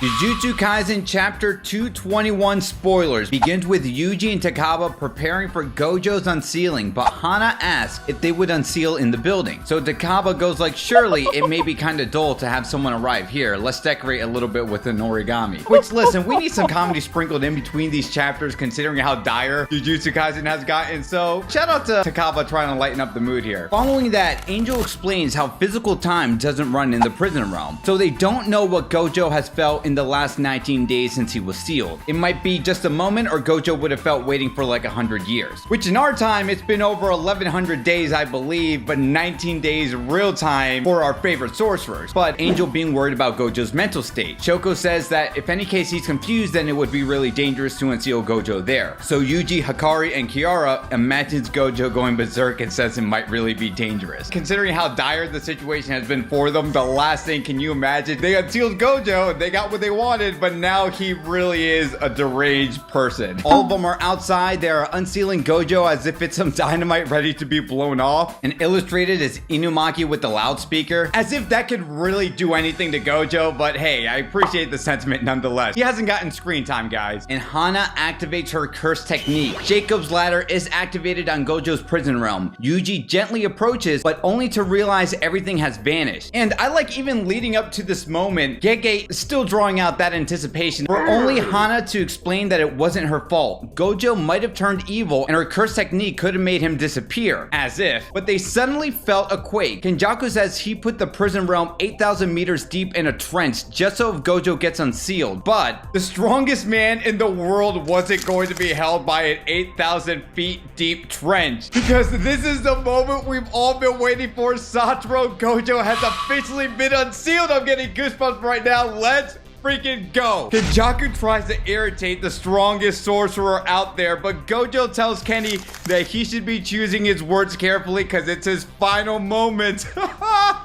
Jujutsu Kaisen Chapter 221 spoilers begins with Yuji and Takaba preparing for Gojo's unsealing, but Hana asks if they would unseal in the building. So Takaba goes like, surely it may be kind of dull to have someone arrive here. Let's decorate a little bit with an origami. Which, listen, we need some comedy sprinkled in between these chapters considering how dire Jujutsu Kaisen has gotten. So shout out to Takaba trying to lighten up the mood here. Following that, Angel explains how physical time doesn't run in the prison realm. So they don't know what Gojo has felt in the last 19 days since he was sealed. It might be just a moment, or Gojo would have felt waiting for like 100 years. Which in our time, it's been over 1100 days, I believe, but 19 days real time for our favorite sorcerers. But Angel being worried about Gojo's mental state. Shoko says that if any case he's confused, then it would be really dangerous to unseal Gojo there. So Yuji, Hikari, and Kiara imagines Gojo going berserk and says it might really be dangerous. Considering how dire the situation has been for them, the last thing, can you imagine? They unsealed Gojo, they got what they wanted, but now he really is a deranged person. All of them are outside. They are unsealing Gojo as if it's some dynamite ready to be blown off, and illustrated as Inumaki with the loudspeaker, as if that could really do anything to Gojo. But hey, I appreciate the sentiment nonetheless. He hasn't gotten screen time, guys. And Hana activates her curse technique. Jacob's ladder is activated on Gojo's prison realm. Yuji gently approaches, but only to realize everything has vanished. And I like, even leading up to this moment, Gege is still drawing out that anticipation for only Hana to explain that it wasn't her fault. Gojo might have turned evil and her curse technique could have made him disappear, as if. But they suddenly felt a quake. Kenjaku says he put the prison realm 8,000 meters deep in a trench just so if Gojo gets unsealed. But the strongest man in the world wasn't going to be held by an 8,000 feet deep trench. Because this is the moment we've all been waiting for. Satoru Gojo has officially been unsealed. I'm getting goosebumps right now. Let's freaking go. Kenjaku tries to irritate the strongest sorcerer out there, but Gojo tells Kenny that he should be choosing his words carefully because it's his final moment.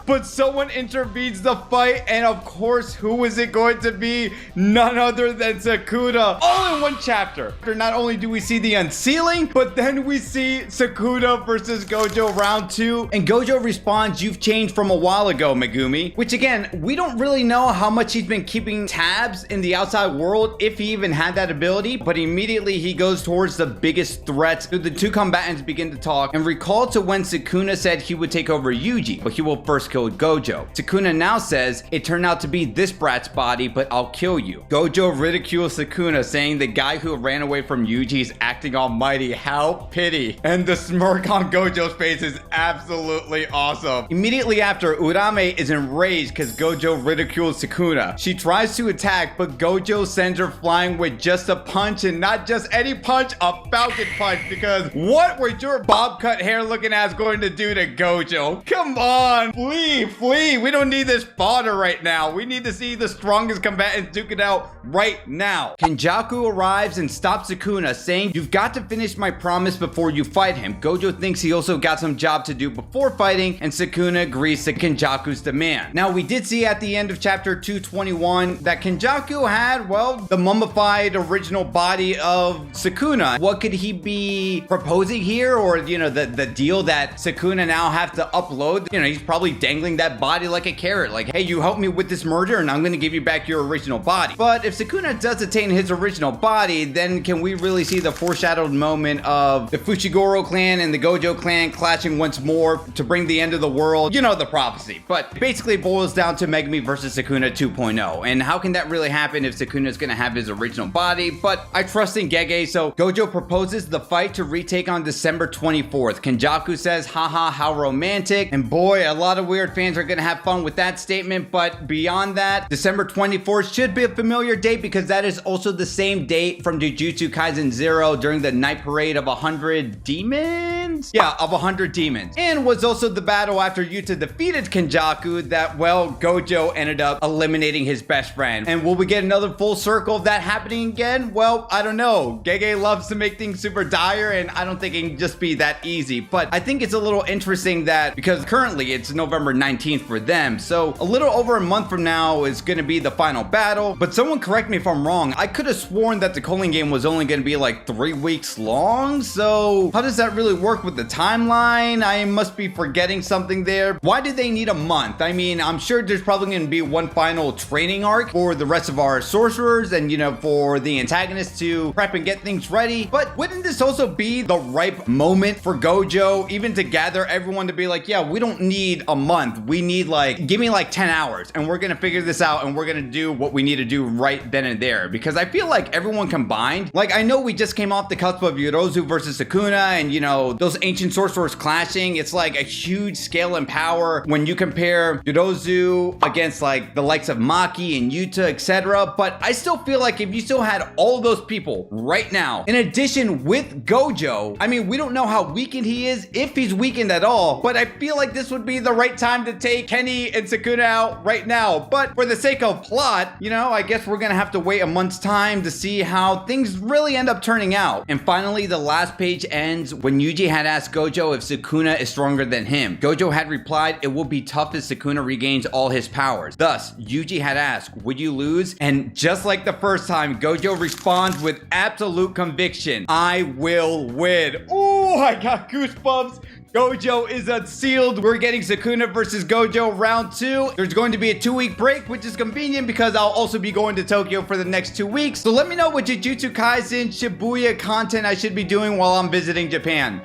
But someone intervenes the fight, and of course, who is it going to be? None other than Sukuna. All in one chapter. Not only do we see the unsealing, but then we see Sukuna versus Gojo round 2. And Gojo responds, "You've changed from a while ago, Megumi." Which again, we don't really know how much he's been keeping tabs in the outside world, if he even had that ability. But immediately he goes towards the biggest threats. The two combatants begin to talk and recall to when Sukuna said he would take over Yuji, but he will first kill Gojo. Sukuna now says, "It turned out to be this brat's body, but I'll kill you." Gojo ridicules Sukuna, saying the guy who ran away from Yuji is acting almighty. How pity. And the smirk on Gojo's face is absolutely awesome. Immediately after, Urame is enraged because Gojo ridicules Sukuna. She tries to attack, but Gojo sends her flying with just a punch, and not just any punch, a falcon punch, because what was your bob cut hair looking ass going to do to Gojo? Come on, flee. We don't need this fodder right now. We need to see the strongest combatants duke it out right now. Kenjaku arrives and stops Sukuna, saying, "You've got to finish my promise before you fight him." Gojo thinks he also got some job to do before fighting, and Sukuna agrees to Kenjaku's demand. Now, we did see at the end of chapter 221 that Kenjaku had, well, the mummified original body of Sukuna. What could he be proposing here? Or, you know, the deal that Sukuna now have to upload? You know, he's probably dangling that body like a carrot. Like, hey, you helped me with this murder and I'm going to give you back your original body. But if Sukuna does attain his original body, then can we really see the foreshadowed moment of the Fushiguro clan and the Gojo clan clashing once more to bring the end of the world? You know, the prophecy. But basically it boils down to Megumi versus Sukuna 2.0. And how can that really happen if Sukuna's gonna have his original body? But I trust in Gege, so Gojo proposes the fight to retake on December 24th. Kenjaku says, haha, how romantic. And boy, a lot of weird fans are gonna have fun with that statement. But beyond that, December 24th should be a familiar date because that is also the same date from Jujutsu Kaisen 0 during the night parade of 100 demons? Yeah, of 100 demons. And was also the battle after Yuta defeated Kenjaku that, well, Gojo ended up eliminating his best friend. And will we get another full circle of that happening again? Well, I don't know. Gege loves to make things super dire, and I don't think it can just be that easy. But I think it's a little interesting that, because currently it's November 19th for them, so a little over a month from now is going to be the final battle. But someone correct me if I'm wrong. I could have sworn that the Culling Game was only going to be like 3 weeks long. So how does that really work with the timeline? I must be forgetting something there. Why did they need a month? I mean, I'm sure there's probably going to be one final training arc for the rest of our sorcerers and, you know, for the antagonists to prep and get things ready. But wouldn't this also be the ripe moment for Gojo, even to gather everyone to be like, yeah, we don't need a month. We need like, give me like 10 hours and we're going to figure this out and we're going to do what we need to do right then and there. Because I feel like everyone combined, like I know we just came off the cusp of Yorozu versus Sukuna and, you know, those ancient sorcerers clashing. It's like a huge scale and power when you compare Yorozu against like the likes of Maki and Yuta, etc. But I still feel like if you still had all those people right now, in addition with Gojo, I mean, we don't know how weakened he is, if he's weakened at all, but I feel like this would be the right time to take Kenny and Sukuna out right now. But for the sake of plot, you know, I guess we're gonna have to wait a month's time to see how things really end up turning out. And finally, the last page ends when Yuji had asked Gojo if Sukuna is stronger than him. Gojo had replied, it will be tough as Sukuna regains all his powers. Thus, Yuji had asked, would you lose? And just like the first time, Gojo responds with absolute conviction, I will win. Oh, I got goosebumps. Gojo is unsealed. We're getting Sukuna versus Gojo round 2. There's going to be a 2-week break, which is convenient because I'll also be going to Tokyo for the next 2 weeks. So let me know what Jujutsu Kaisen Shibuya content I should be doing while I'm visiting Japan.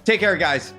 Take care, guys.